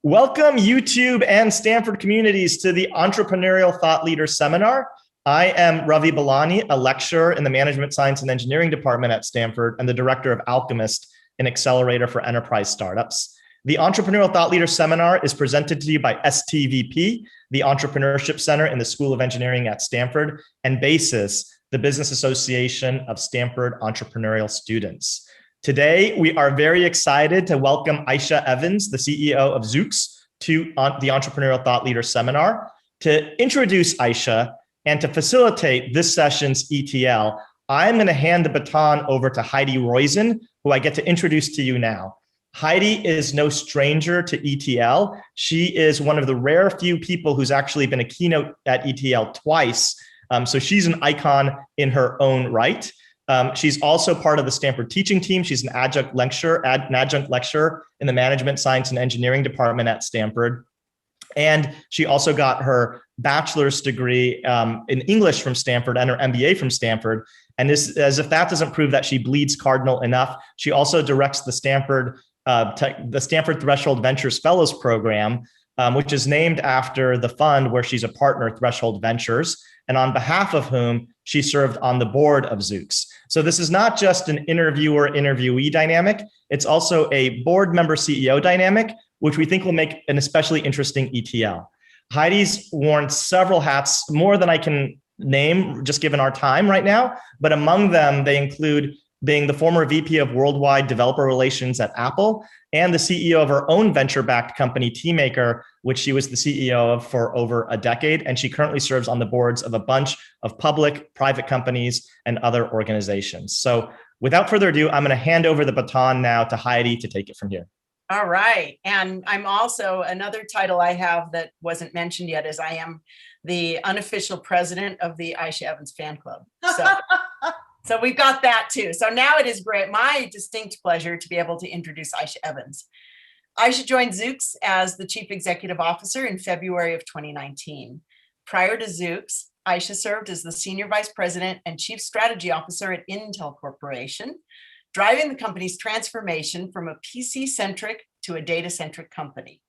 Welcome, YouTube and Stanford communities, to the Entrepreneurial Thought Leaders Seminar. I am Ravi Balani, a lecturer in the Management Science and Engineering Department at Stanford and the director of Alchemist, an accelerator for enterprise startups. The Entrepreneurial Thought Leaders Seminar is presented to you by STVP, the Entrepreneurship Center in the School of Engineering at Stanford, and BASIS, the Business Association of Stanford Entrepreneurial Students. Today, we are very excited to welcome Aicha Evans, the CEO of Zoox, to the Entrepreneurial Thought Leader Seminar. To introduce Aicha and to facilitate this session's ETL, I'm going to hand the baton over to Heidi Roizen, who I get to introduce to you now. Heidi is no stranger to ETL. She is one of the rare few people who's actually been a keynote at ETL twice. So she's an icon in her own right. She's also part of the Stanford teaching team. She's an adjunct lecturer in the Management Science and Engineering Department at Stanford. And she also got her bachelor's degree in English from Stanford and her MBA from Stanford. And this, as if that doesn't prove that she bleeds Cardinal enough, she also directs the Stanford Threshold Ventures Fellows Program, which is named after the fund where she's a partner, Threshold Ventures, and on behalf of whom she served on the board of Zoox. So this is not just an interviewer-interviewee dynamic, it's also a board member CEO dynamic, which we think will make an especially interesting ETL. Heidi's worn several hats, more than I can name, just given our time right now, but among them, they include being the former VP of Worldwide Developer Relations at Apple and the CEO of her own venture-backed company, Teamaker, which she was the CEO of for over a decade. And she currently serves on the boards of a bunch of public, private companies and other organizations. So without further ado, I'm going to hand over the baton now to Heidi to take it from here. All right. And I'm also, another title I have that wasn't mentioned yet is I am the unofficial president of the Aicha Evans fan club. So we've got that too. So now it is great, my distinct pleasure to be able to introduce Aicha Evans. Aicha joined Zoox as the Chief Executive Officer in February of 2019. Prior to Zoox, Aicha served as the Senior Vice President and Chief Strategy Officer at Intel Corporation, driving the company's transformation from a PC-centric to a data-centric company.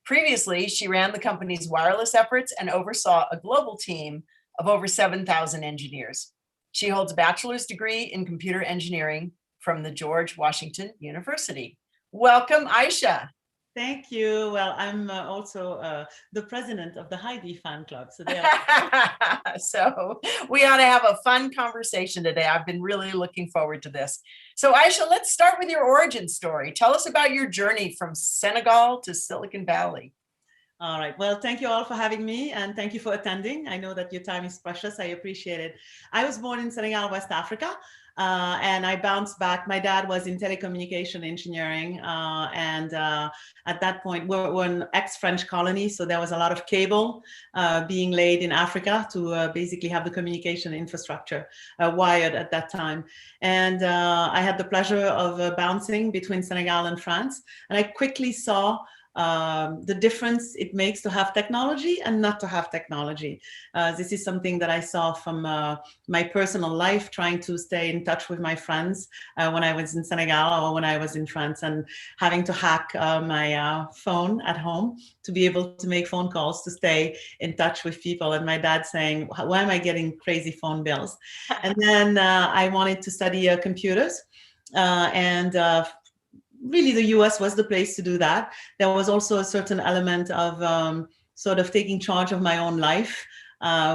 Previously, she ran the company's wireless efforts and oversaw a global team of over 7,000 engineers. She holds a bachelor's degree in computer engineering from the George Washington University. Welcome, Aicha. Thank you. Well, I'm also the president of the Heidi fan club. So, so we ought to have a fun conversation today. I've been really looking forward to this. So Aicha, let's start with your origin story. Tell us about your journey from Senegal to Silicon Valley. All right. Well, thank you all for having me and thank you for attending. I know that your time is precious. I appreciate it. I was born in Senegal, West Africa, and I bounced back. My dad was in telecommunication engineering, and at that point, we're an ex-French colony, so there was a lot of cable being laid in Africa to basically have the communication infrastructure wired at that time. And I had the pleasure of bouncing between Senegal and France, and I quickly saw the difference it makes to have technology and not to have technology. This is something that I saw from my personal life, trying to stay in touch with my friends when I was in Senegal or when I was in France, and having to hack my phone at home to be able to make phone calls to stay in touch with people. And my dad saying, why am I getting crazy phone bills? And then I wanted to study computers really, the US was the place to do that. There was also a certain element of sort of taking charge of my own life.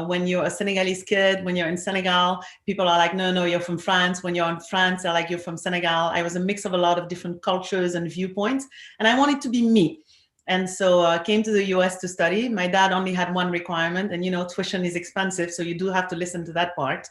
When you're a Senegalese kid, when you're in Senegal, people are like, no, you're from France. When you're in France, they're like, you're from Senegal. I was a mix of a lot of different cultures and viewpoints, and I wanted to be me. And so I came to the US to study. My dad only had one requirement, and tuition is expensive, so you do have to listen to that part.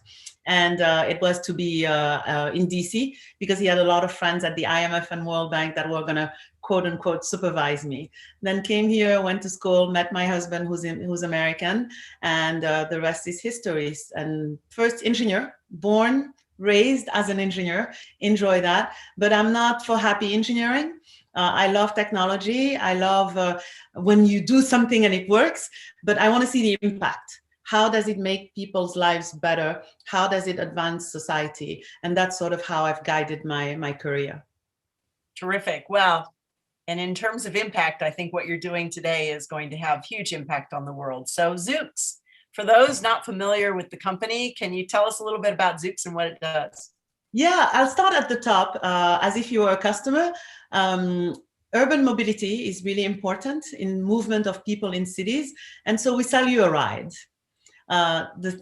And it was to be in DC, because he had a lot of friends at the IMF and World Bank that were gonna quote unquote supervise me. Then came here, went to school, met my husband who's American, and the rest is history. And first engineer, born, raised as an engineer, enjoy that, but I'm not for happy engineering. I love technology. I love when you do something and it works, but I want to see the impact. How does it make people's lives better? How does it advance society? And that's sort of how I've guided my career. Terrific. Well, And in terms of impact, I think what you're doing today is going to have huge impact on the world. So Zoox, for those not familiar with the company, can you tell us a little bit about Zoox and what it does? Yeah, I'll start at the top, as if you were a customer. Urban mobility is really important in movement of people in cities. And so we sell you a ride.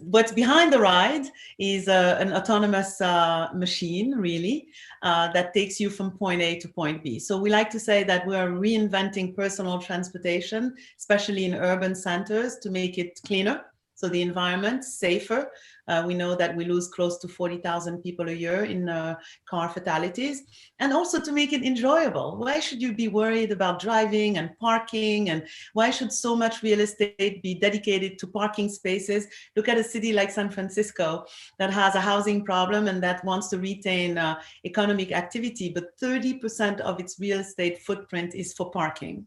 What's behind the ride is an autonomous machine, really, that takes you from point A to point B. So we like to say that we are reinventing personal transportation, especially in urban centers, to make it cleaner, so the environment safer. We know that we lose close to 40,000 people a year in car fatalities, and also to make it enjoyable. Why should you be worried about driving and parking, and why should so much real estate be dedicated to parking spaces? Look at a city like San Francisco that has a housing problem and that wants to retain economic activity, but 30% of its real estate footprint is for parking.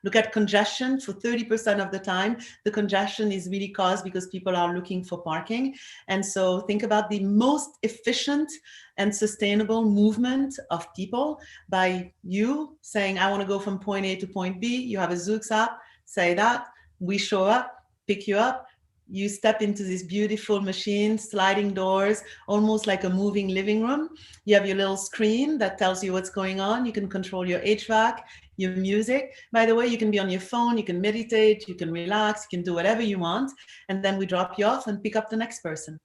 Look at congestion. For 30% of the time, the congestion is really caused because people are looking for parking. And so think about the most efficient and sustainable movement of people by you saying, I want to go from point A to point B. You have a Zoox app, say that, we show up, pick you up. You step into this beautiful machine, sliding doors, almost like a moving living room. You have your little screen that tells you what's going on. You can control your HVAC, your music. By the way, you can be on your phone, you can meditate, you can relax, you can do whatever you want. And then we drop you off and pick up the next person.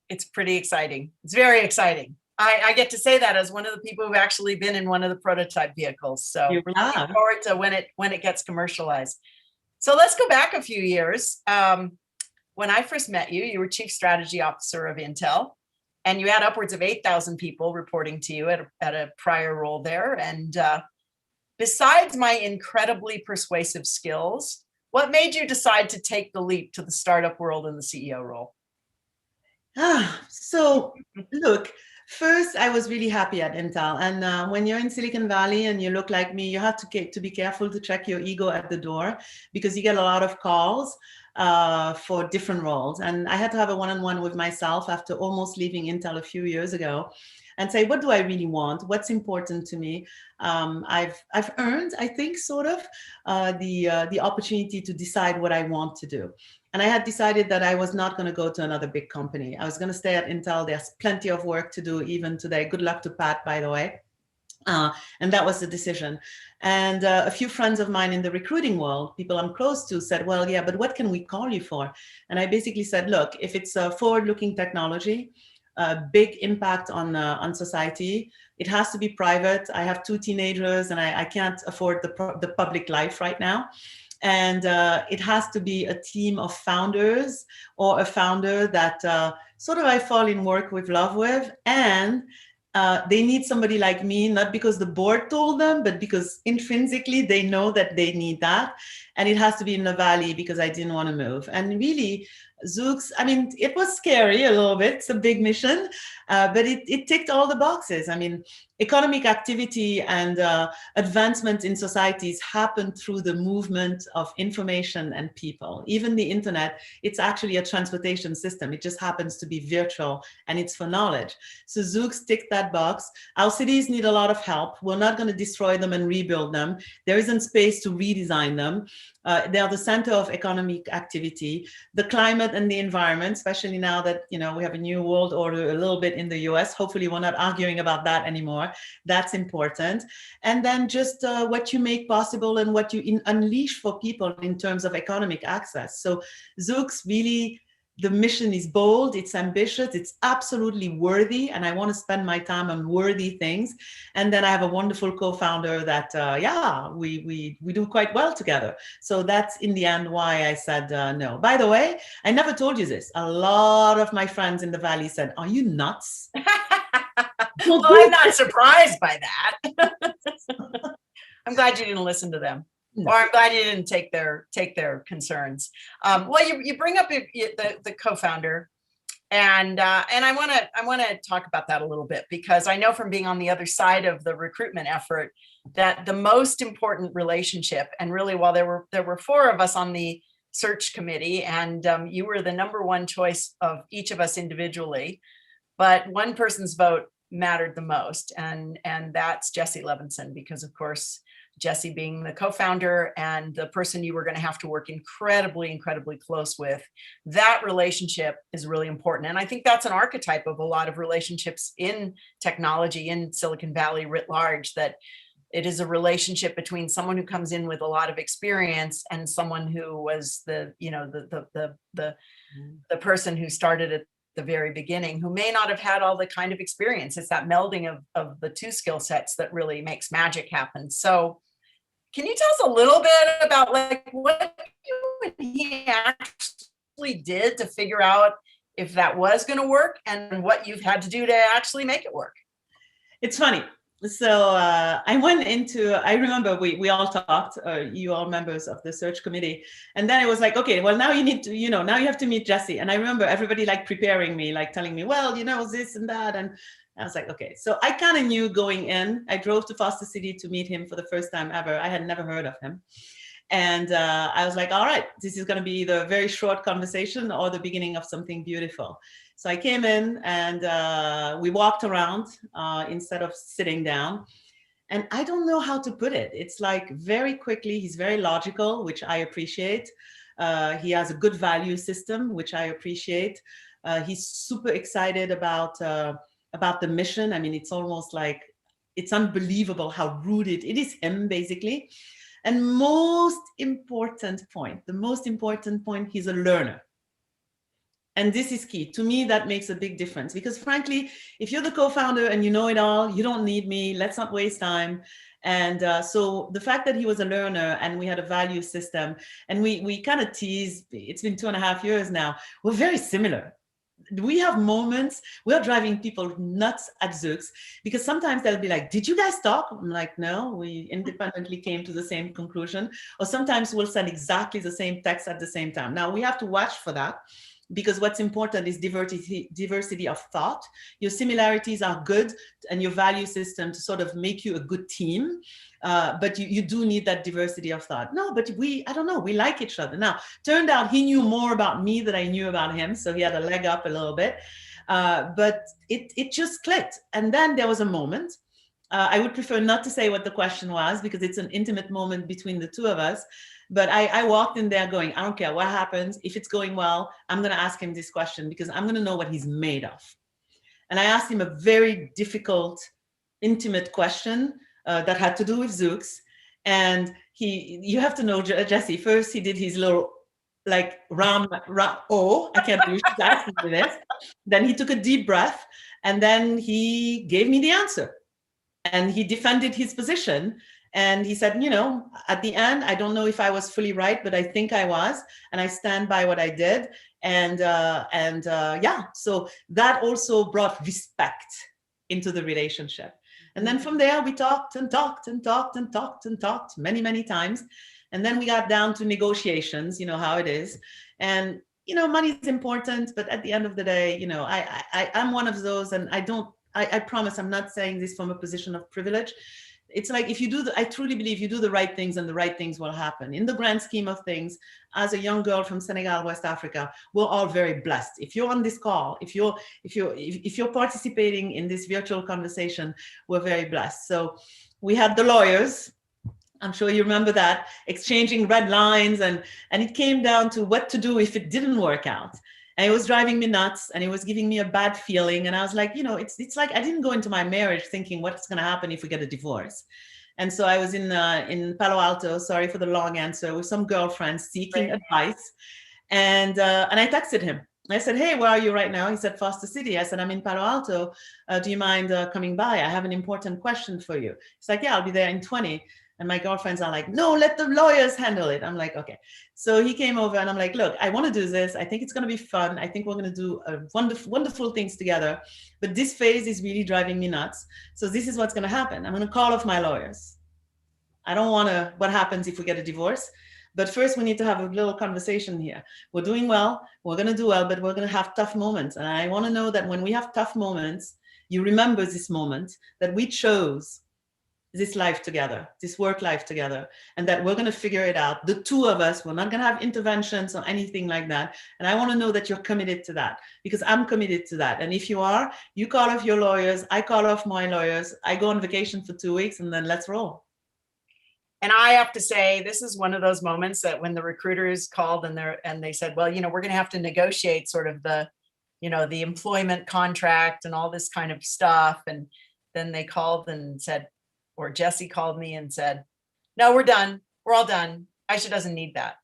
It's pretty exciting. It's very exciting. I get to say that as one of the people who've actually been in one of the prototype vehicles. So we're looking forward to when it gets commercialized. So let's go back a few years. When I first met you, you were Chief Strategy Officer of Intel, and you had upwards of 8,000 people reporting to you at a prior role there. And besides my incredibly persuasive skills, what made you decide to take the leap to the startup world in the CEO role? So look, first, I was really happy at Intel. And when you're in Silicon Valley and you look like me, you have to be careful to check your ego at the door, because you get a lot of calls for different roles. And I had to have a one-on-one with myself after almost leaving Intel a few years ago and say, what do I really want? What's important to me? I've earned, I think, sort of the opportunity to decide what I want to do. And I had decided that I was not going to go to another big company. I was going to stay at Intel. There's plenty of work to do even today. Good luck to Pat, by the way. And that was the decision. And a few friends of mine in the recruiting world, people I'm close to, said, well, yeah, but what can we call you for? And I basically said, look, if it's a forward-looking technology, a big impact on society, it has to be private. I have 2 teenagers and I can't afford the public life right now. And it has to be a team of founders or a founder that sort of I fall in work with love with. And they need somebody like me, not because the board told them, but because intrinsically they know that they need that. And it has to be in the Valley because I didn't want to move. And really, Zoox, I mean, it was scary a little bit. It's a big mission, but it ticked all the boxes. I mean, economic activity and advancement in societies happen through the movement of information and people. Even the internet, it's actually a transportation system. It just happens to be virtual and it's for knowledge. So Zoox ticked that box. Our cities need a lot of help. We're not going to destroy them and rebuild them. There isn't space to redesign them. They are the center of economic activity. The climate and the environment, especially now that we have a new world order a little bit in the US. Hopefully we're not arguing about that anymore. That's important. And then just what you make possible and what you unleash for people in terms of economic access. So Zoox really, the mission is bold, it's ambitious, it's absolutely worthy, and I want to spend my time on worthy things. And then I have a wonderful co-founder that, we do quite well together. So that's in the end why I said no. By the way, I never told you this. A lot of my friends in the Valley said, "Are you nuts?" Well, I'm not surprised by that. I'm glad you didn't listen to them. No. Or I'm glad you didn't take their concerns. Well, you bring up the co-founder, and I want to talk about that a little bit, because I know from being on the other side of the recruitment effort that the most important relationship, and really, while there were 4 of us on the search committee, and you were the #1 choice of each of us individually, but one person's vote mattered the most. And that's Jesse Levinson, because of course, Jesse being the co-founder and the person you were going to have to work incredibly, incredibly close with, that relationship is really important. And I think that's an archetype of a lot of relationships in technology in Silicon Valley writ large, that it is a relationship between someone who comes in with a lot of experience and someone who was the person who started at the very beginning, who may not have had all the kind of experience. It's that melding of the two skill sets that really makes magic happen. So can you tell us a little bit about like what you and he actually did to figure out if that was going to work, and what you've had to do to actually make it work? It's funny. So I went into, I remember we all talked, you all members of the search committee. And then it was like, okay, well, now you need to, now you have to meet Jesse. And I remember everybody like preparing me, like telling me, well, this and that. And I was like, okay. So I kind of knew going in. I drove to Foster City to meet him for the first time ever. I had never heard of him. And I was like, all right, this is going to be either a very short conversation or the beginning of something beautiful. So I came in and we walked around instead of sitting down. And I don't know how to put it. It's like very quickly, he's very logical, which I appreciate. He has a good value system, which I appreciate. He's super excited about the mission. I mean, it's almost like, it's unbelievable how rooted it is him, basically. And the most important point, he's a learner. And this is key. To me, that makes a big difference, because frankly, if you're the co-founder and you know it all, you don't need me, let's not waste time. And so the fact that he was a learner and we had a value system, and we kind of teased, it's been 2.5 years now, we're very similar. We have moments, we're driving people nuts at Zoox, because sometimes they'll be like, did you guys talk? I'm like, no, we independently came to the same conclusion. Or sometimes we'll send exactly the same text at the same time. Now we have to watch for that, because what's important is diversity of thought. Your similarities are good and your value system to sort of make you a good team. But you do need that diversity of thought. No, but I don't know, we like each other. Now, turned out he knew more about me than I knew about him. So he had a leg up a little bit, but it just clicked. And then there was a moment, I would prefer not to say what the question was, because it's an intimate moment between the two of us. But I walked in there going, I don't care what happens. If it's going well, I'm going to ask him this question, because I'm going to know what he's made of. And I asked him a very difficult, intimate question that had to do with Zoox. And you have to know, Jesse, first he did his little like I can't believe she's asking me this. Then he took a deep breath, and then he gave me the answer. And he defended his position. And he said, at the end, I don't know if I was fully right, but I think I was, and I stand by what I did. And yeah, so that also brought respect into the relationship. And then from there, we talked and talked and talked and talked and talked many, many times. And then we got down to negotiations, how it is. And, money is important, but at the end of the day, I'm one of those, and I promise I'm not saying this from a position of privilege. It's like, I truly believe you do the right things and the right things will happen. In the grand scheme of things, as a young girl from Senegal, West Africa, we're all very blessed. If you're on this call, if you're participating in this virtual conversation, we're very blessed. So we had the lawyers, I'm sure you remember that, exchanging red lines, and it came down to what to do if it didn't work out. And it was driving me nuts, and it was giving me a bad feeling. And I was like, it's like I didn't go into my marriage thinking what's going to happen if we get a divorce. And so I was in Palo Alto, sorry for the long answer, with some girlfriends seeking advice. And I texted him. I said, hey, where are you right now? He said, Foster City. I said, I'm in Palo Alto. Do you mind coming by? I have an important question for you. He's like, yeah, I'll be there in 20. And my girlfriends are like, no, let the lawyers handle it. I'm like, okay. So he came over and I'm like, look, I want to do this. I think it's going to be fun. I think we're going to do wonderful things together. But this phase is really driving me nuts. So this is what's going to happen. I'm going to call off my lawyers. I don't want to, what happens if we get a divorce? But first we need to have a little conversation here. We're doing well. We're going to do well, but we're going to have tough moments. And I want to know that when we have tough moments, you remember this moment that we chose this life together, this work life together, and that we're going to figure it out. The two of us, we're not going to have interventions or anything like that. And I want to know that you're committed to that, because I'm committed to that. And if you are, you call off your lawyers, I call off my lawyers, I go on vacation for 2 weeks, and then let's roll. And I have to say, this is one of those moments that when the recruiters called and they said, well, we're going to have to negotiate sort of the employment contract and all this kind of stuff. And then they called and said, or Jesse called me and said, no, we're done. We're all done. Aisha doesn't need that.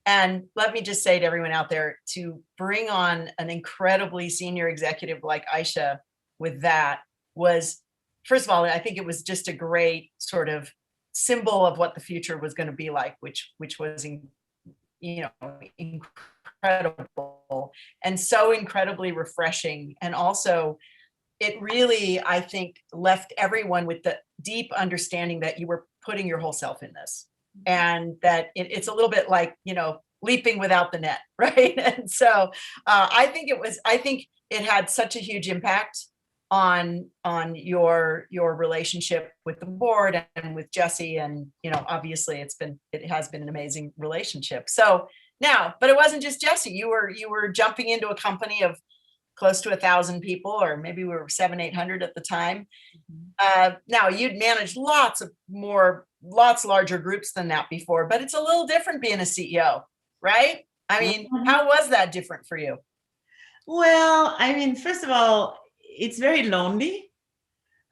And let me just say to everyone out there, to bring on an incredibly senior executive like Aicha with that was, first of all, I think it was just a great sort of symbol of what the future was going to be like, which was, incredible and so incredibly refreshing. And also, it really, I think, left everyone with the deep understanding that you were putting your whole self in this, and that it's a little bit like, leaping without the net, right? And so I think it had such a huge impact on your relationship with the board and with Jesse, and obviously it has been an amazing relationship. So now, but it wasn't just Jesse. You were jumping into a company of close to 1,000 people, or maybe we were 700-800 at the time. Now you'd managed lots larger groups than that before, but it's a little different being a CEO, right? I mean, how was that different for you? Well, I mean, first of all, it's very lonely.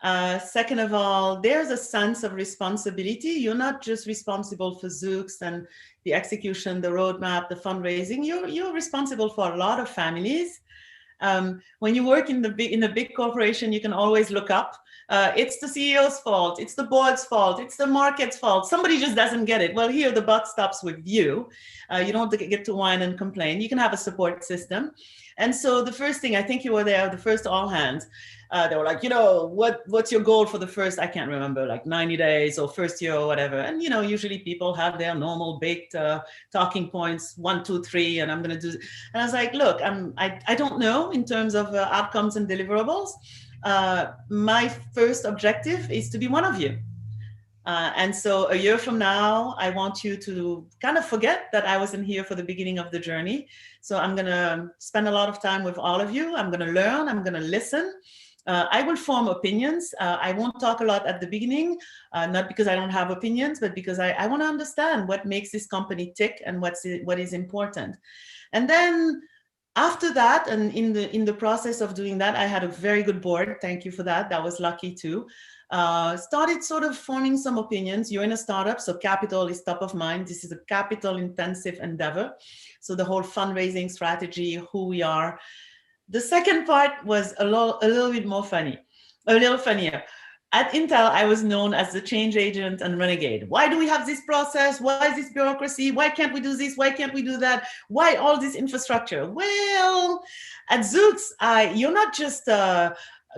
Second of all, there's a sense of responsibility. You're not just responsible for Zoox and the execution, the roadmap, the fundraising. You're responsible for a lot of families. When you work in a big corporation, you can always look up. It's the CEO's fault. It's the board's fault. It's the market's fault. Somebody just doesn't get it. Well, here the buck stops with you. You don't get to whine and complain. You can have a support system. And so the first thing, I think you were there, the first all hands, they were like, what's your goal for the first, I can't remember, like 90 days or first year or whatever. And, usually people have their normal baked talking points, 1, 2, 3, and I'm going to do. And I was like, look, I don't know in terms of outcomes and deliverables. My first objective is to be one of you. And so a year from now, I want you to kind of forget that I wasn't here for the beginning of the journey. So I'm going to spend a lot of time with all of you. I'm going to learn. I'm going to listen. I will form opinions. I won't talk a lot at the beginning, not because I don't have opinions, but because I want to understand what makes this company tick and what is important. And then after that, and in the process of doing that, I had a very good board. Thank you for that. That was lucky too. Started sort of forming some opinions. You're in a startup, so capital is top of mind. This is a capital intensive endeavor. So the whole fundraising strategy, who we are. The second part was a little bit more funny, a little funnier. At Intel, I was known as the change agent and renegade. Why do we have this process? Why is this bureaucracy? Why can't we do this? Why can't we do that? Why all this infrastructure? Well, at Zoox, you're not just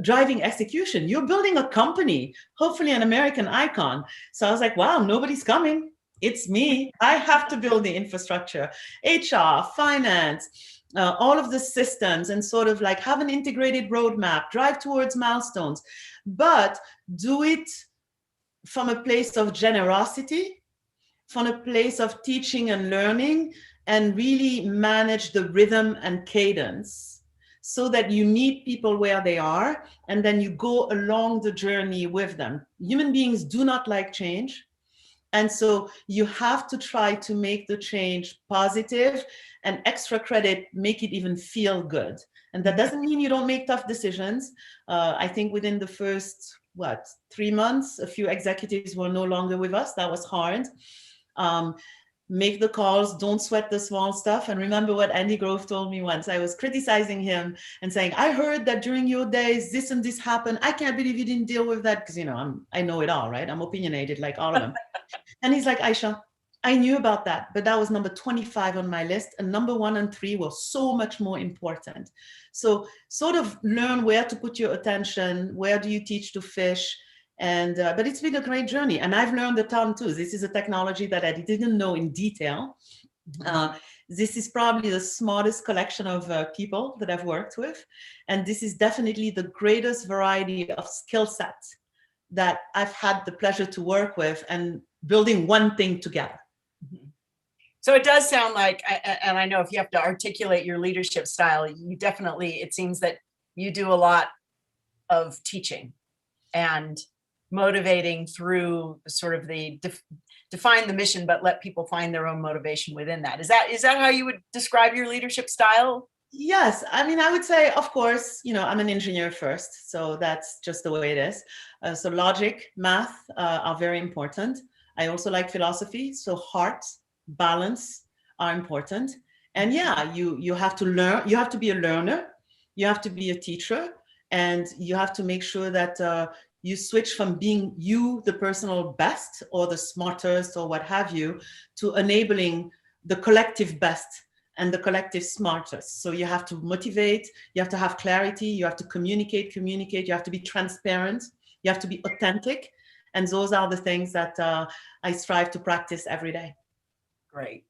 driving execution. You're building a company, hopefully an American icon. So I was like, wow, nobody's coming. It's me. I have to build the infrastructure, HR, finance, all of the systems, and sort of like have an integrated roadmap, drive towards milestones, but do it from a place of generosity, from a place of teaching and learning, and really manage the rhythm and cadence so that you meet people where they are, and then you go along the journey with them. Human beings do not like change. And so you have to try to make the change positive, and extra credit, make it even feel good. And that doesn't mean you don't make tough decisions. I think within the first, 3 months, a few executives were no longer with us. That was hard. Make the calls, don't sweat the small stuff. And remember what Andy Grove told me once. I was criticizing him and saying, I heard that during your days, this and this happened. I can't believe you didn't deal with that. Because, I know it all, right? I'm opinionated like all of them. And he's like, Aicha, I knew about that, but that was number 25 on my list. And number 1 and 3 were so much more important. So sort of learn where to put your attention. Where do you teach to fish? And but it's been a great journey, and I've learned a ton too. This is a technology that I didn't know in detail. This is probably the smartest collection of people that I've worked with, and this is definitely the greatest variety of skill sets that I've had the pleasure to work with and building one thing together. So it does sound like, and I know if you have to articulate your leadership style, you definitely, it seems that you do a lot of teaching and motivating through sort of the define the mission, but let people find their own motivation within that. Is that how you would describe your leadership style? Yes, I mean, I would say, of course, I'm an engineer first, so that's just the way it is. So logic, math are very important. I also like philosophy, so heart, balance are important. And yeah, you have to learn, you have to be a learner, you have to be a teacher, and you have to make sure that you switch from being you, the personal best or the smartest or what have you, to enabling the collective best and the collective smartest. So you have to motivate, you have to have clarity, you have to communicate, you have to be transparent, you have to be authentic. And those are the things that I strive to practice every day. Great.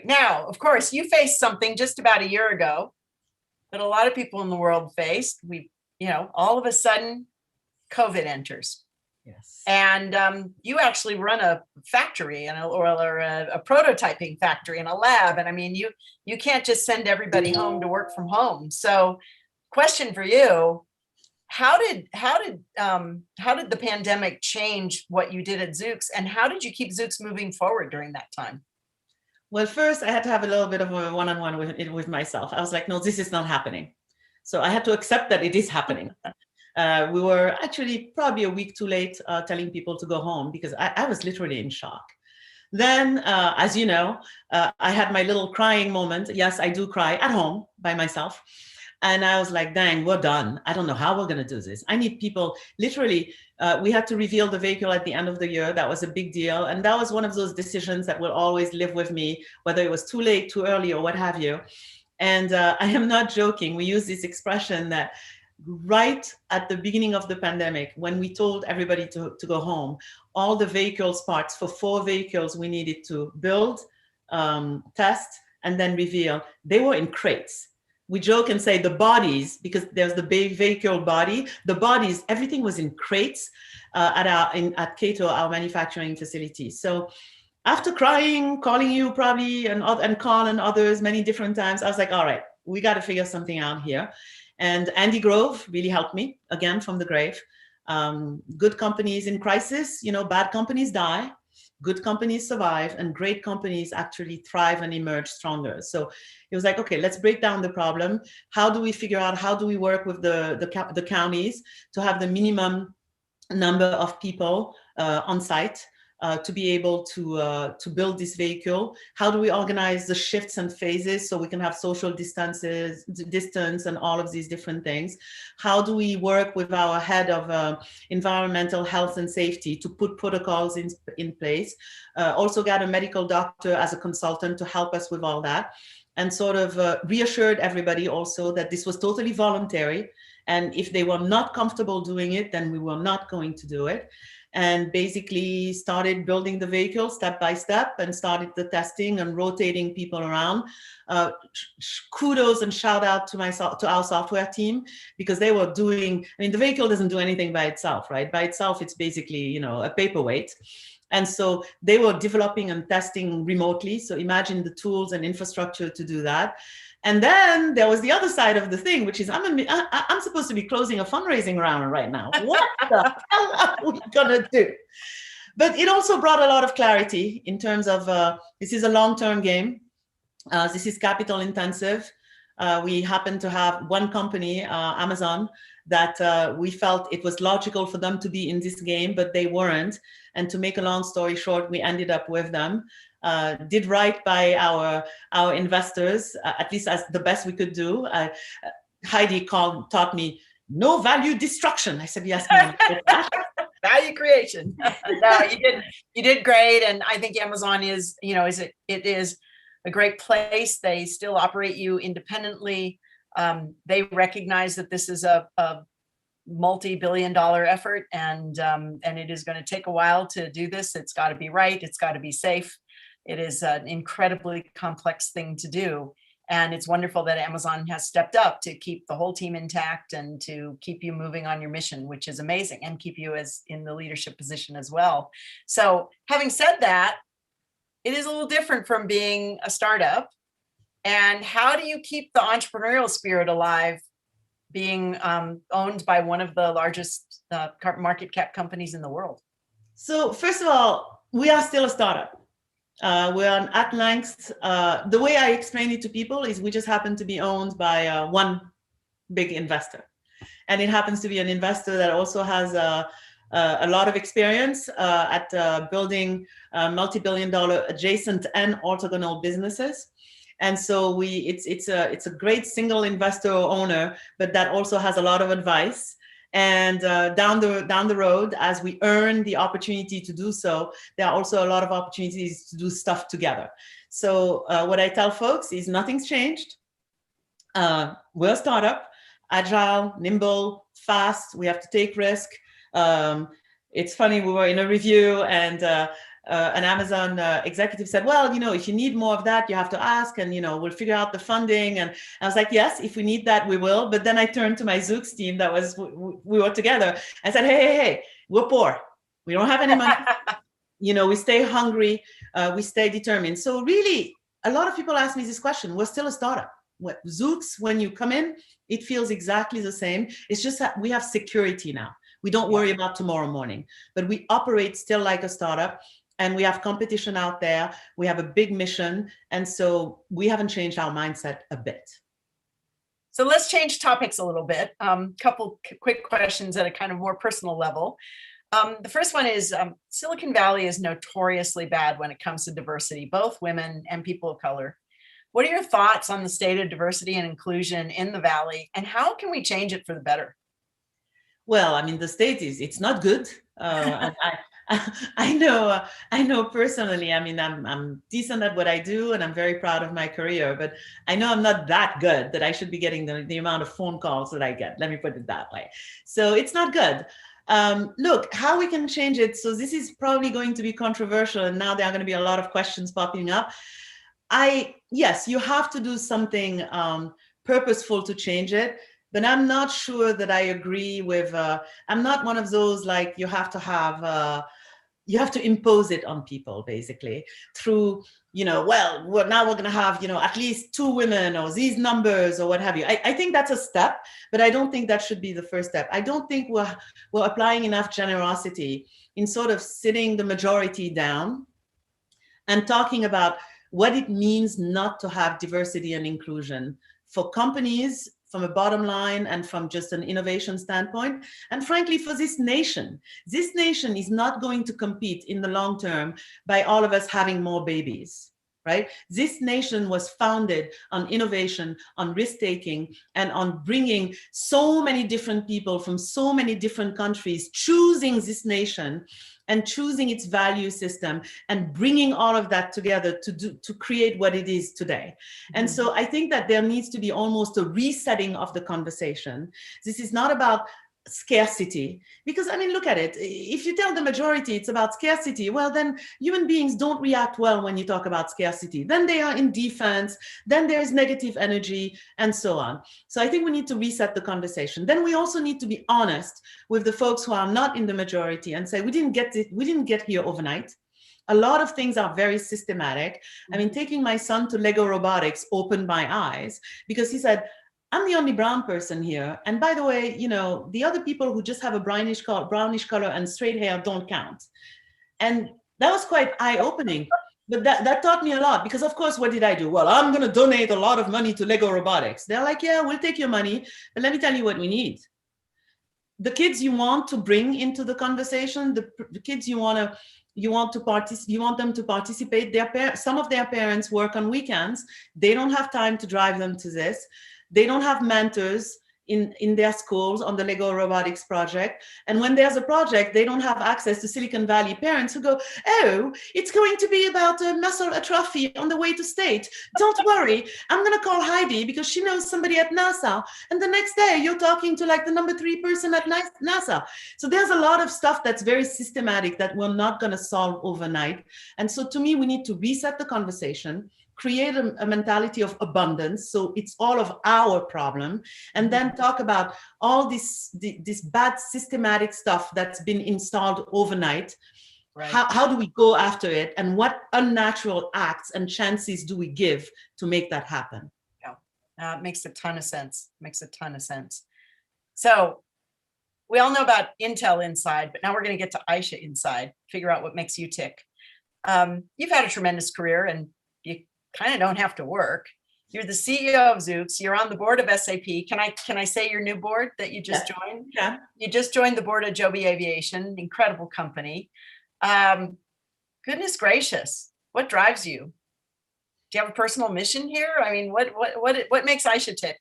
Now, of course, you faced something just about a year ago that a lot of people in the world faced. All of a sudden, COVID enters. Yes. And you actually run a factory or a prototyping factory in a lab. And I mean, you can't just send everybody home to work from home. So question for you, how did the pandemic change what you did at Zoox, and how did you keep Zoox moving forward during that time? Well, first I had to have a little bit of a one-on-one with myself. I was like, no, this is not happening. So I had to accept that it is happening. We were actually probably a week too late telling people to go home because I was literally in shock. Then, as you know, I had my little crying moment. Yes, I do cry at home by myself. And I was like, dang, we're done. I don't know how we're going to do this. I need people. Literally, we had to reveal the vehicle at the end of the year. That was a big deal. And that was one of those decisions that will always live with me, whether it was too late, too early, or what have you. And I am not joking. We use this expression that right at the beginning of the pandemic, when we told everybody to go home, all the vehicles parts for 4 vehicles we needed to build, test, and then reveal, they were in crates. We joke and say the bodies, because there's the big vehicle body, the bodies, everything was in crates at Cato, our manufacturing facility. So after crying, calling you probably, and Carl and others many different times, I was like, all right, we got to figure something out here. And Andy Grove really helped me, again, from the grave. Good companies in crisis, bad companies die, good companies survive, and great companies actually thrive and emerge stronger. So it was like, okay, let's break down the problem. How do we figure out, how do we work with the counties to have the minimum number of people on site to be able to build this vehicle? How do we organize the shifts and phases so we can have social distance and all of these different things? How do we work with our head of environmental health and safety to put protocols in place? Also got a medical doctor as a consultant to help us with all that, and sort of reassured everybody also that this was totally voluntary. And if they were not comfortable doing it, then we were not going to do it. And basically started building the vehicle step by step and started the testing and rotating people around. Kudos and shout out to our software team, because they were doing, the vehicle doesn't do anything by itself, right? By itself, it's basically, a paperweight. And so they were developing and testing remotely. So imagine the tools and infrastructure to do that. And then there was the other side of the thing, which is I'm supposed to be closing a fundraising round right now. What the hell are we gonna do? But it also brought a lot of clarity in terms of this is a long-term game. This is capital intensive. We happen to have one company, Amazon, that we felt it was logical for them to be in this game, but they weren't. And to make a long story short, we ended up with them. Did right by our investors, at least as the best we could do. Heidi taught me no value destruction. I said, yes, ma'am. Value creation. No, you did great. And I think Amazon is, it is a great place. They still operate you independently. They recognize that this is a multi-billion-dollar effort, and it is going to take a while to do this. It's got to be right. It's got to be safe. It is an incredibly complex thing to do. And it's wonderful that Amazon has stepped up to keep the whole team intact and to keep you moving on your mission, which is amazing, and keep you as in the leadership position as well. So having said that, it is a little different from being a startup. And how do you keep the entrepreneurial spirit alive being owned by one of the largest market cap companies in the world? So first of all, we are still a startup. We're on at length. The way I explain it to people is we just happen to be owned by one big investor. And it happens to be an investor that also has a lot of experience at building multi-billion-dollar adjacent and orthogonal businesses. And so it's a great single investor or owner, but that also has a lot of advice. And down the road, as we earn the opportunity to do so, there are also a lot of opportunities to do stuff together. So what I tell folks is nothing's changed. We're a startup, agile, nimble, fast. We have to take risk. It's funny, we were in a review and an Amazon executive said, well, if you need more of that, you have to ask, and, we'll figure out the funding. And I was like, yes, if we need that, we will. But then I turned to my Zoox team we were together. I said, hey, we're poor. We don't have any money. We stay hungry. We stay determined. So really, a lot of people ask me this question. We're still a startup. Zoox, when you come in, it feels exactly the same. It's just that we have security now. We don't worry about tomorrow morning, but we operate still like a startup. And we have competition out there. We have a big mission. And so we haven't changed our mindset a bit. So let's change topics a little bit. Couple quick questions at a kind of more personal level. The first one is Silicon Valley is notoriously bad when it comes to diversity, both women and people of color. What are your thoughts on the state of diversity and inclusion in the Valley, and how can we change it for the better? Well, the state it's not good. And I know personally, I'm decent at what I do and I'm very proud of my career, but I know I'm not that good that I should be getting the amount of phone calls that I get. Let me put it that way. So it's not good. Look, how we can change it. So this is probably going to be controversial, and now there are going to be a lot of questions popping up. Yes, you have to do something purposeful to change it. But I'm not sure that I agree with, I'm not one of those like you have to impose it on people basically through, now we're going to have, at least 2 women or these numbers or what have you. I think that's a step, but I don't think that should be the first step. I don't think we're applying enough generosity in sort of sitting the majority down and talking about what it means not to have diversity and inclusion for companies, from a bottom line and from just an innovation standpoint. And frankly, for this nation is not going to compete in the long term by all of us having more babies, right? This nation was founded on innovation, on risk-taking, and on bringing so many different people from so many different countries, choosing this nation and choosing its value system and bringing all of that together to create what it is today. And so I think that there needs to be almost a resetting of the conversation. This is not about scarcity, because look at it. If you tell the majority it's about scarcity, well, then human beings don't react well when you talk about scarcity. Then they are in defense, then there's negative energy, and so on. So I think we need to reset the conversation. Then we also need to be honest with the folks who are not in the majority and say, we didn't get here overnight. A lot of things are very systematic. Taking my son to Lego robotics opened my eyes, because he said, I'm the only brown person here. And by the way, the other people who just have a brownish color and straight hair don't count. And that was quite eye-opening. But that taught me a lot, because of course, what did I do? Well, I'm going to donate a lot of money to Lego robotics. They're like, yeah, we'll take your money, but let me tell you what we need. The kids you want to bring into the conversation, the kids you want them to participate. Some of their parents work on weekends. They don't have time to drive them to this. They don't have mentors in their schools on the Lego robotics project. And when there's a project, they don't have access to Silicon Valley parents who go, oh, it's going to be about muscle atrophy on the way to state. Don't worry, I'm going to call Heidi because she knows somebody at NASA. And the next day you're talking to like the number 3 person at NASA. So there's a lot of stuff that's very systematic that we're not going to solve overnight. And so to me, we need to reset the conversation. create a mentality of abundance. So it's all of our problem. And then talk about all this bad systematic stuff that's been installed overnight. Right. How do we go after it? And what unnatural acts and chances do we give to make that happen? Yeah, it makes a ton of sense. So we all know about Intel inside, but now we're going to get to Aicha inside, figure out what makes you tick. You've had a tremendous career and you kind of don't have to work. You're the CEO of Zoox. You're on the board of SAP. Can I say your new board that you just joined? Yeah. You just joined the board of Joby Aviation, incredible company. Goodness gracious, what drives you? Do you have a personal mission here? I mean, what makes Aicha tick?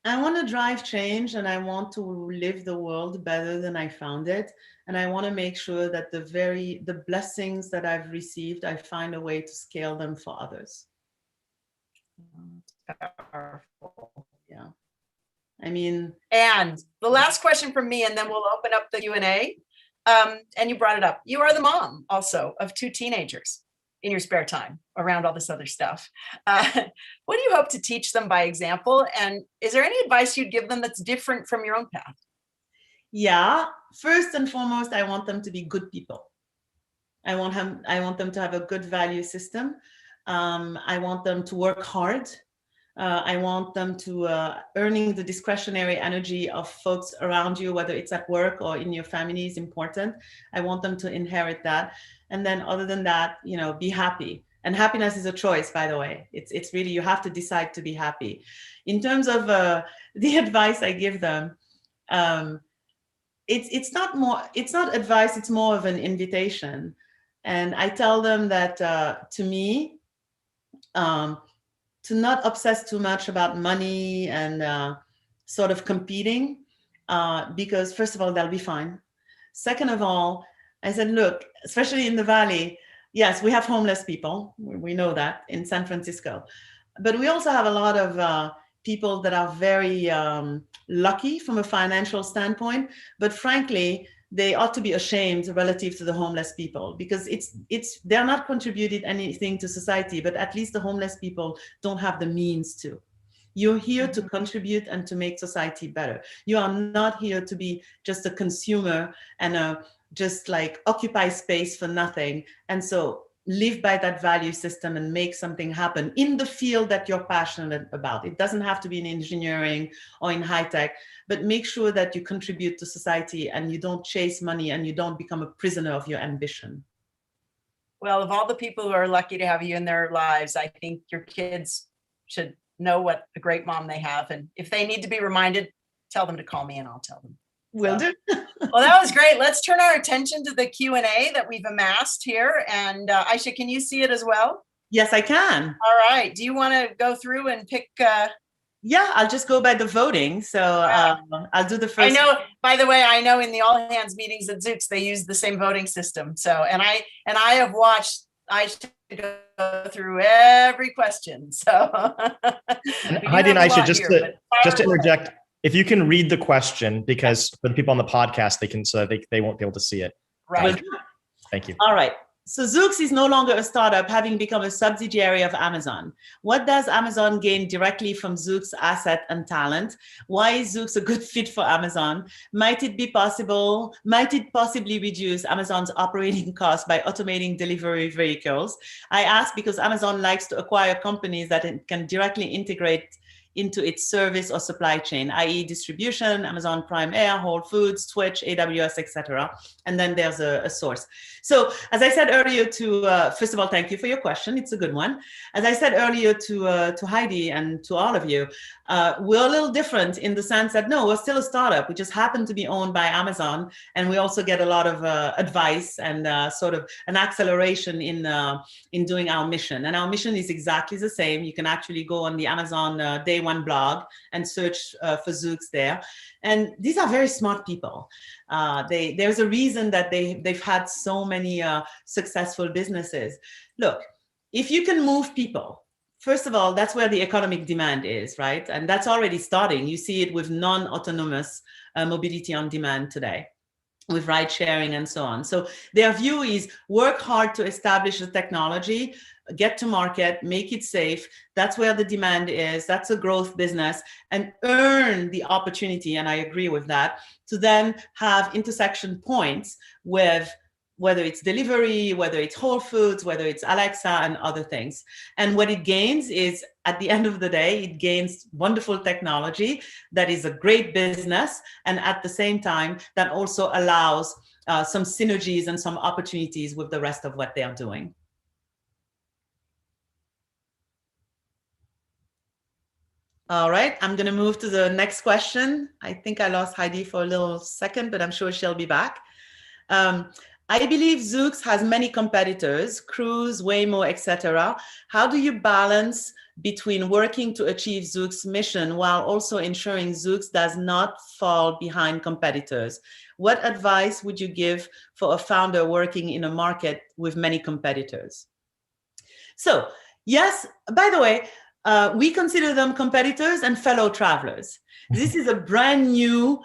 I want to drive change, and I want to live the world better than I found it. And I want to make sure that the blessings that I've received, I find a way to scale them for others. Powerful. Yeah. I mean, and the last question from me, and then we'll open up the Q&A. And you brought it up. You are the mom also of 2 teenagers in your spare time around all this other stuff. What do you hope to teach them by example? And is there any advice you'd give them that's different from your own path? Yeah. First and foremost, I want them to be good people. I want them to have a good value system. I want them to work hard. I want them to earning the discretionary energy of folks around you, whether it's at work or in your family, is important. I want them to inherit that. And then other than that, be happy. And happiness is a choice, by the way. It's really, you have to decide to be happy. In terms of the advice I give them, it's not advice, it's more of an invitation. And I tell them that to me, to not obsess too much about money and sort of competing, because first of all, they'll be fine. Second of all, I said, look, especially in the Valley, yes, we have homeless people. We know that in San Francisco. But we also have a lot of people that are very lucky from a financial standpoint. But frankly, they ought to be ashamed relative to the homeless people, because they're not contributed anything to society, but at least the homeless people don't have the means to. You're here to contribute and to make society better. You are not here to be just a consumer and just like occupy space for nothing. And so live by that value system and make something happen in the field that you're passionate about. It doesn't have to be in engineering or in high tech, but make sure that you contribute to society and you don't chase money and you don't become a prisoner of your ambition. Well, of all the people who are lucky to have you in their lives, I think your kids should know what a great mom they have. And if they need to be reminded, tell them to call me and I'll tell them. Will do. Well, that was great. Let's turn our attention to the Q&A that we've amassed here. And Aicha, can you see it as well? Yes, I can. All right. Do you want to go through and pick? Yeah, I'll just go by the voting. So I'll do the first. I know, by the way, I know in the all hands meetings at Zoox, they use the same voting system. So, and I have watched Aicha go through every question. So Heidi and Aicha, just to interject, if you can read the question, because for the people on the podcast, they won't be able to see it. Right. Thank you. All right. So Zoox is no longer a startup, having become a subsidiary of Amazon. What does Amazon gain directly from Zoox asset and talent? Why is Zoox a good fit for Amazon? Might it possibly reduce Amazon's operating costs by automating delivery vehicles? I ask because Amazon likes to acquire companies that it can directly integrate into its service or supply chain, i.e. distribution, Amazon Prime Air, Whole Foods, Twitch, AWS, etc. And then there's a source. So as I said earlier first of all, thank you for your question. It's a good one. As I said earlier to Heidi and to all of you, we're a little different in the sense that, no, we're still a startup. We just happen to be owned by Amazon. And we also get a lot of advice and sort of an acceleration in doing our mission. And our mission is exactly the same. You can actually go on the Amazon Day One blog and search for Zoox there. And these are very smart people. There's a reason that they've had so many successful businesses. Look, if you can move people, first of all, that's where the economic demand is, right? And that's already starting. You see it with non-autonomous mobility on demand today. with ride sharing and so on. So their view is work hard to establish the technology, get to market, make it safe. That's where the demand is. That's a growth business, and earn the opportunity. And I agree with that, to then have intersection points with whether it's delivery, whether it's Whole Foods, whether it's Alexa and other things. And what it gains is, at the end of the day, it gains wonderful technology that is a great business. And at the same time, that also allows some synergies and some opportunities with the rest of what they are doing. All right, I'm going to move to the next question. I think I lost Heidi for a little second, but I'm sure she'll be back. I believe Zoox has many competitors, Cruise, Waymo, etc. How do you balance between working to achieve Zoox's mission while also ensuring Zoox does not fall behind competitors? What advice would you give for a founder working in a market with many competitors? So, yes, by the way, we consider them competitors and fellow travelers. This is a brand new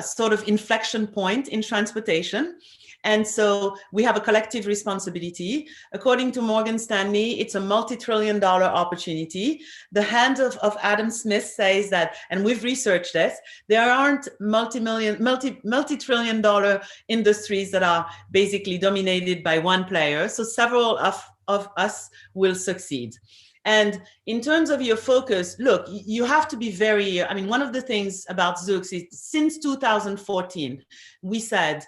sort of inflection point in transportation. And so we have a collective responsibility. According to Morgan Stanley, it's a multi-trillion-dollar opportunity. The hand of Adam Smith says that, and we've researched this, there aren't multi-trillion-dollar industries that are basically dominated by one player. So several of us will succeed. And in terms of your focus, look, you have to be very, I mean, one of the things about Zoox is since 2014, we said,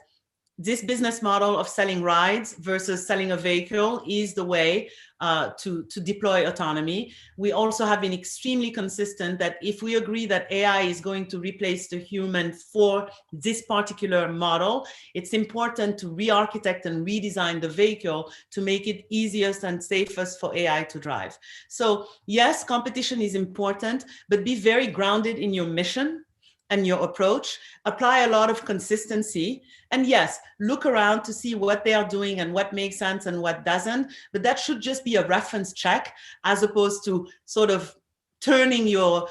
this business model of selling rides versus selling a vehicle is the way to deploy autonomy. We also have been extremely consistent that if we agree that AI is going to replace the human for this particular model, it's important to re-architect and redesign the vehicle to make it easiest and safest for AI to drive. So yes, competition is important, but be very grounded in your mission and your approach. Apply a lot of consistency. And yes, look around to see what they are doing and what makes sense and what doesn't. But that should just be a reference check, as opposed to sort of turning your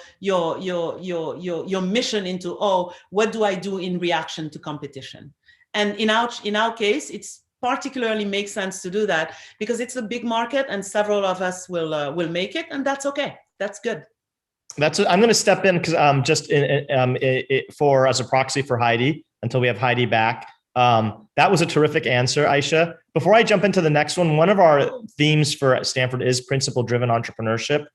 mission into, oh, what do I do in reaction to competition? And in our case, it's particularly makes sense to do that because it's a big market and several of us will make it, and that's okay. That's good. I'm going to step in because just for as a proxy for Heidi until we have Heidi back. That was a terrific answer, Aicha. Before I jump into the next one of our themes for Stanford is principle-driven entrepreneurship.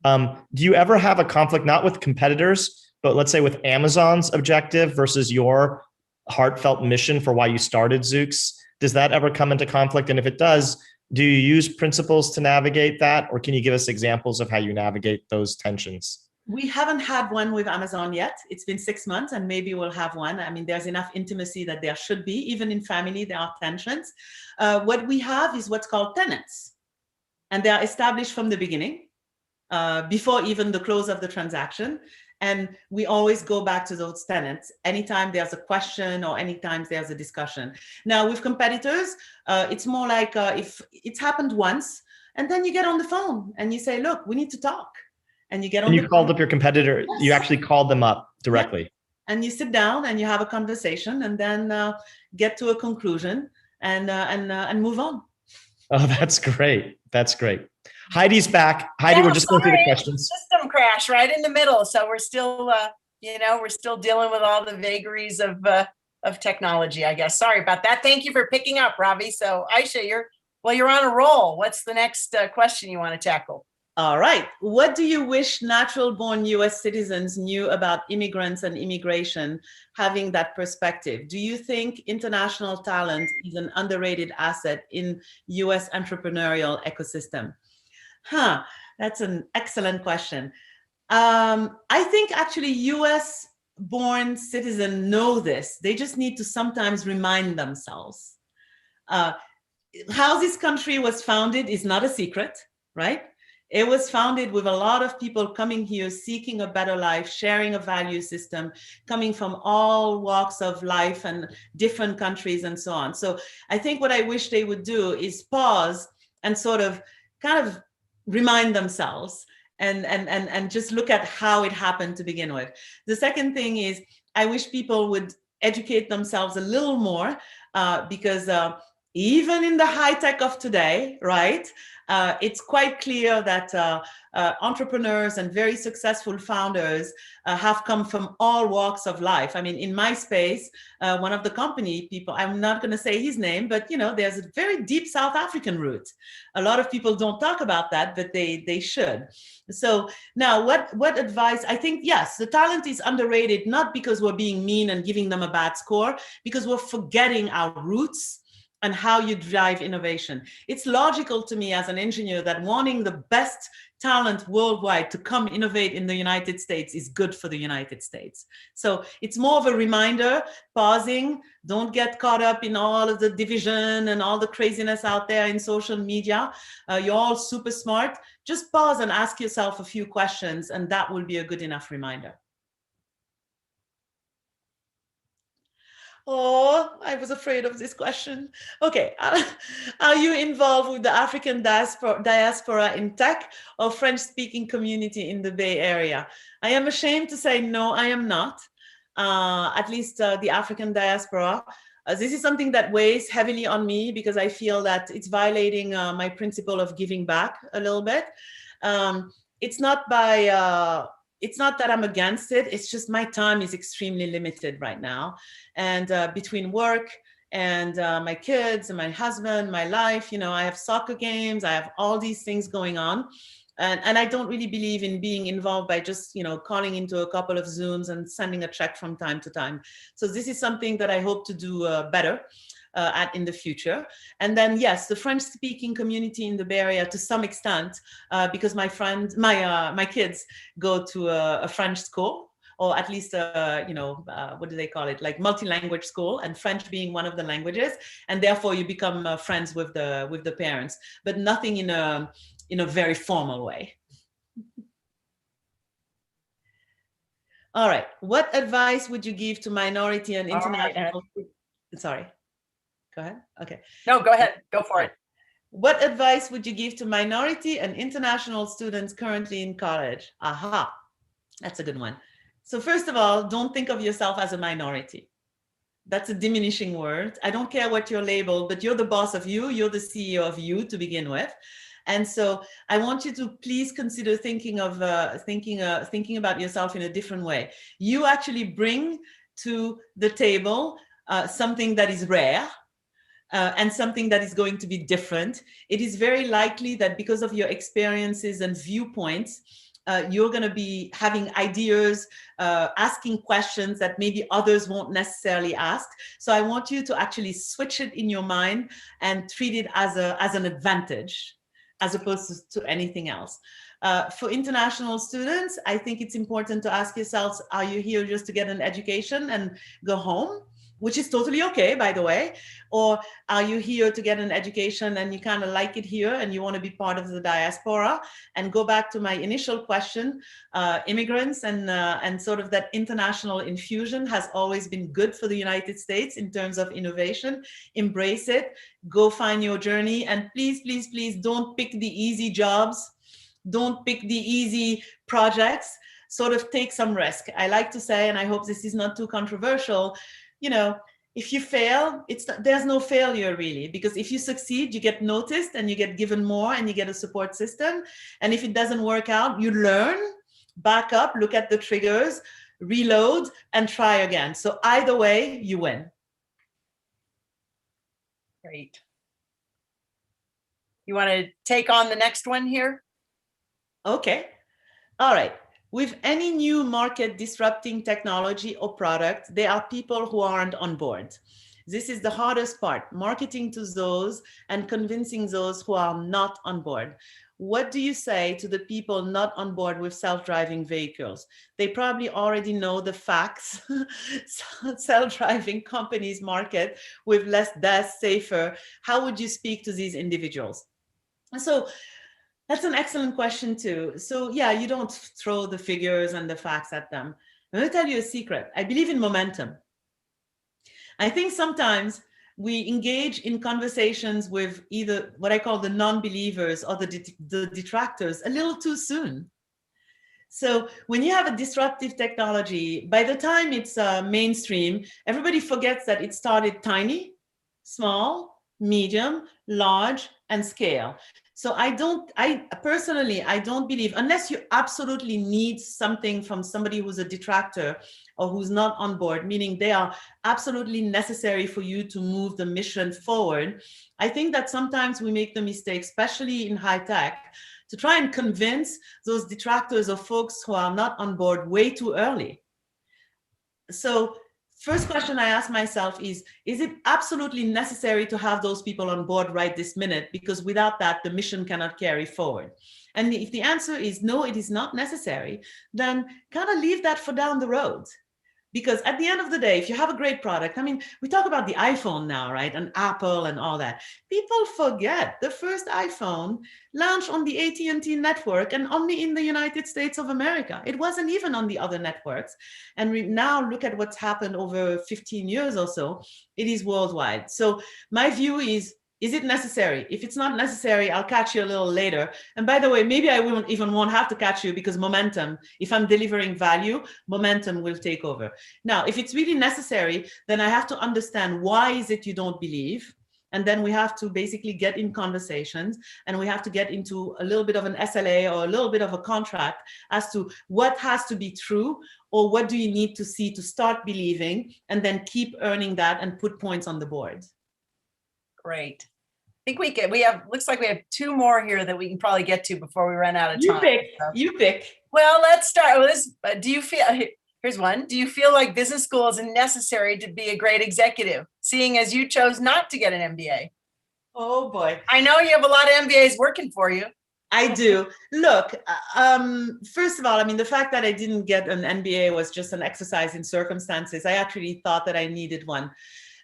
Do you ever have a conflict, not with competitors, but let's say with Amazon's objective versus your heartfelt mission for why you started Zoox? Does that ever come into conflict? And if it does, do you use principles to navigate that? Or can you give us examples of how you navigate those tensions? We haven't had one with Amazon yet. It's been 6 months and maybe we'll have one. I mean, there's enough intimacy that there should be. Even in family, there are tensions. What we have is what's called tenets. And they are established from the beginning, before even the close of the transaction. And we always go back to those tenets anytime there's a question or anytime there's a discussion. Now, with competitors, it's more like if it's happened once, and then you get on the phone and you say, look, we need to talk. And you get on. And you called up your competitor. Yes. You actually called them up directly. Yeah. And you sit down and you have a conversation, and then get to a conclusion and move on. Oh, that's great. That's great. Heidi's back. Heidi, we're just going through the questions. System crash right in the middle. So we're still, we're still dealing with all the vagaries of technology, I guess. Sorry about that. Thank you for picking up, Ravi. So Aicha, you're on a roll. What's the next question you want to tackle? All right. What do you wish natural-born US citizens knew about immigrants and immigration, having that perspective? Do you think international talent is an underrated asset in US entrepreneurial ecosystem? That's an excellent question. I think actually US-born citizens know this. They just need to sometimes remind themselves. How this country was founded is not a secret, right? It was founded with a lot of people coming here, seeking a better life, sharing a value system, coming from all walks of life and different countries and so on. So I think what I wish they would do is pause and sort of kind of remind themselves and just look at how it happened to begin with. The second thing is I wish people would educate themselves a little more because even in the high tech of today, right, it's quite clear that entrepreneurs and very successful founders have come from all walks of life. I mean, in my space, one of the company people, I'm not going to say his name, but you know, there's a very deep South African root. A lot of people don't talk about that, but they should. So now what advice? I think, yes, the talent is underrated, not because we're being mean and giving them a bad score, because we're forgetting our roots and how you drive innovation. It's logical to me as an engineer that wanting the best talent worldwide to come innovate in the United States is good for the United States. So it's more of a reminder, pausing, don't get caught up in all of the division and all the craziness out there in social media. You're all super smart. Just pause and ask yourself a few questions, and that will be a good enough reminder. Oh, I was afraid of this question. Okay, are you involved with the African diaspora in tech or French-speaking community in the Bay Area? I am ashamed to say no, I am not. At least the African diaspora. This is something that weighs heavily on me because I feel that it's violating my principle of giving back a little bit. It's not that I'm against it. It's just my time is extremely limited right now. And between work and my kids and my husband, my life, you know, I have soccer games, I have all these things going on. And I don't really believe in being involved by just, you know, calling into a couple of Zooms and sending a check from time to time. So this is something that I hope to do better in the future. And then, yes, the French-speaking community in the Bay Area to some extent, because my kids go to a French school, or at least, what do they call it? Like multi-language school, and French being one of the languages. And therefore you become friends with the parents, but nothing in a very formal way. All right. What advice would you give to minority and international? Sorry. Go ahead. Okay. No, go ahead. Go for it. What advice would you give to minority and international students currently in college? Aha, that's a good one. So first of all, don't think of yourself as a minority. That's a diminishing word. I don't care what you're labeled, but you're the boss of you. You're the CEO of you to begin with. And so I want you to please consider thinking about yourself in a different way. You actually bring to the table something that is rare, and something that is going to be different. It is very likely that because of your experiences and viewpoints, you're going to be having ideas, asking questions that maybe others won't necessarily ask. So I want you to actually switch it in your mind and treat it as an advantage, as opposed to anything else. For international students, I think it's important to ask yourselves, are you here just to get an education and go home? Which is totally okay, by the way. Or are you here to get an education and you kind of like it here and you want to be part of the diaspora? And go back to my initial question, immigrants and sort of that international infusion has always been good for the United States in terms of innovation. Embrace it, go find your journey, and please, please, please don't pick the easy jobs. Don't pick the easy projects. Sort of take some risk. I like to say, and I hope this is not too controversial, you know, if you fail, there's no failure really, because if you succeed, you get noticed and you get given more and you get a support system. And if it doesn't work out, you learn, back up, look at the triggers, reload, and try again. So either way, you win. Great. You want to take on the next one here? Okay. All right. With any new market disrupting technology or product, there are people who aren't on board. This is the hardest part, marketing to those and convincing those who are not on board. What do you say to the people not on board with self-driving vehicles? They probably already know the facts. Self-driving companies market with less deaths, safer. How would you speak to these individuals? So that's an excellent question too. So yeah, you don't throw the figures and the facts at them. I'm going to tell you a secret. I believe in momentum. I think sometimes we engage in conversations with either what I call the non-believers or the detractors a little too soon. So when you have a disruptive technology, by the time it's mainstream, everybody forgets that it started tiny, small, medium, large, and scale. So I personally don't believe, unless you absolutely need something from somebody who's a detractor or who's not on board, meaning they are absolutely necessary for you to move the mission forward. I think that sometimes we make the mistake, especially in high tech, to try and convince those detractors or folks who are not on board way too early. So first question I ask myself is it absolutely necessary to have those people on board right this minute? Because without that, the mission cannot carry forward. And if the answer is no, it is not necessary, then kind of leave that for down the road. Because at the end of the day, if you have a great product, I mean, we talk about the iPhone now, right? And Apple and all that. People forget the first iPhone launched on the AT&T network and only in the United States of America. It wasn't even on the other networks. And we now look at what's happened over 15 years or so. It is worldwide. So my view is it necessary? If it's not necessary, I'll catch you a little later. And by the way, maybe I won't have to catch you because momentum, if I'm delivering value, momentum will take over. Now, if it's really necessary, then I have to understand why is it you don't believe? And then we have to basically get in conversations and we have to get into a little bit of an SLA or a little bit of a contract as to what has to be true or what do you need to see to start believing and then keep earning that and put points on the board. Great. I think looks like we have two more here that we can probably get to before we run out of time. You pick. Well, let's start with this. Here's one. Do you feel like business school is necessary to be a great executive, seeing as you chose not to get an MBA? Oh boy. I know you have a lot of MBAs working for you. I do. Look, first of all, I mean, the fact that I didn't get an MBA was just an exercise in circumstances. I actually thought that I needed one.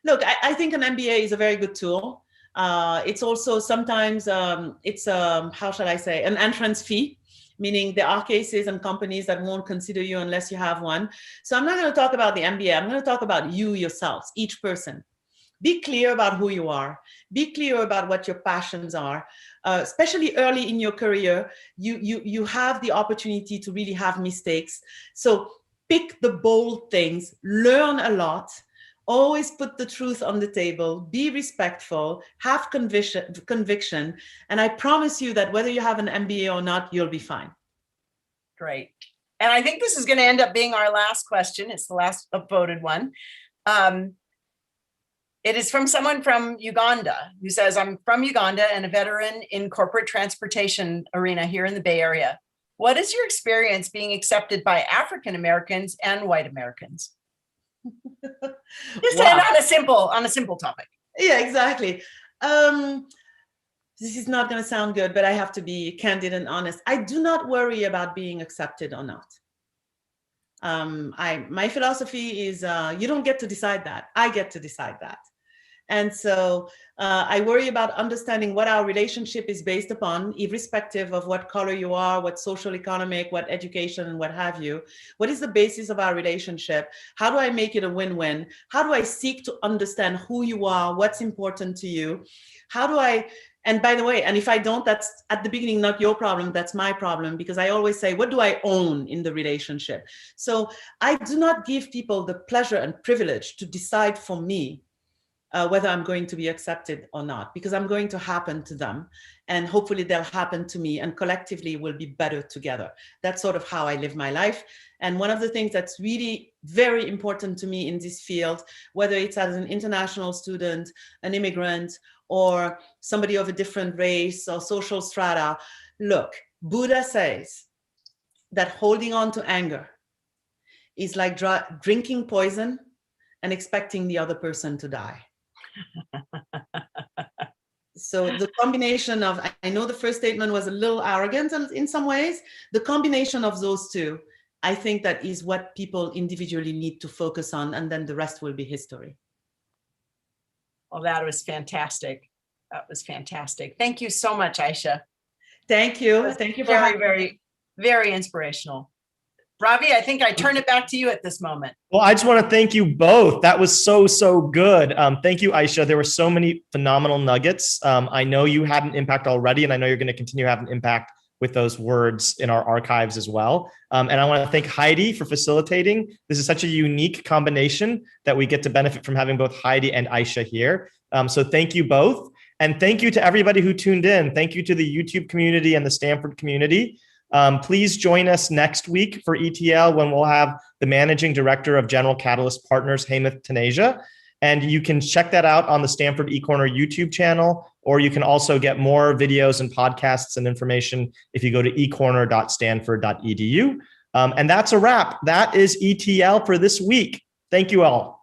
Look, I think an MBA is a very good tool. It's also sometimes how shall I say, an entrance fee, meaning there are cases and companies that won't consider you unless you have one. So I'm not going to talk about the MBA. I'm going to talk about you yourselves, each person. Be clear about who you are. Be clear about what your passions are. Especially early in your career, you have the opportunity to really have mistakes. So pick the bold things, learn a lot. Always put the truth on the table, be respectful, have conviction, and I promise you that whether you have an MBA or not, you'll be fine. Great. And I think this is going to end up being our last question. It's the last upvoted one. It is from someone from Uganda who says, I'm from Uganda and a veteran in corporate transportation arena here in the Bay Area. What is your experience being accepted by African Americans and white Americans? Just wow. on a simple topic. Yeah, exactly. This is not going to sound good, but I have to be candid and honest. I do not worry about being accepted or not. My philosophy is you don't get to decide that. I get to decide that. And so I worry about understanding what our relationship is based upon, irrespective of what color you are, what social, economic, what education, and what have you. What is the basis of our relationship? How do I make it a win-win? How do I seek to understand who you are, what's important to you? How do I, and by the way, and if I don't, that's at the beginning, not your problem, that's my problem, because I always say, what do I own in the relationship? So I do not give people the pleasure and privilege to decide for me whether I'm going to be accepted or not, because I'm going to happen to them and hopefully they'll happen to me and collectively we'll be better together. That's sort of how I live my life. And one of the things that's really very important to me in this field, whether it's as an international student, an immigrant, or somebody of a different race or social strata, look, Buddha says that holding on to anger is like drinking poison and expecting the other person to die. So the combination of, I know the first statement was a little arrogant in some ways, the combination of those two, I think that is what people individually need to focus on, and then the rest will be history. Well, that was fantastic. That was fantastic. Thank you so much, Aicha. Thank you. Thank you for very, very, very inspirational. Ravi, I think I turn it back to you at this moment. Well, I just want to thank you both. That was so good. Thank you, Aicha. There were so many phenomenal nuggets. I know you had an impact already, and I know you're going to continue to have an impact with those words in our archives as well. And I want to thank Heidi for facilitating. This is such a unique combination that we get to benefit from having both Heidi and Aicha here. So thank you both. And thank you to everybody who tuned in. Thank you to the YouTube community and the Stanford community. Please join us next week for ETL when we'll have the Managing Director of General Catalyst Partners, Hemant Taneja. And you can check that out on the Stanford eCorner YouTube channel, or you can also get more videos and podcasts and information if you go to ecorner.stanford.edu. And that's a wrap. That is ETL for this week. Thank you all.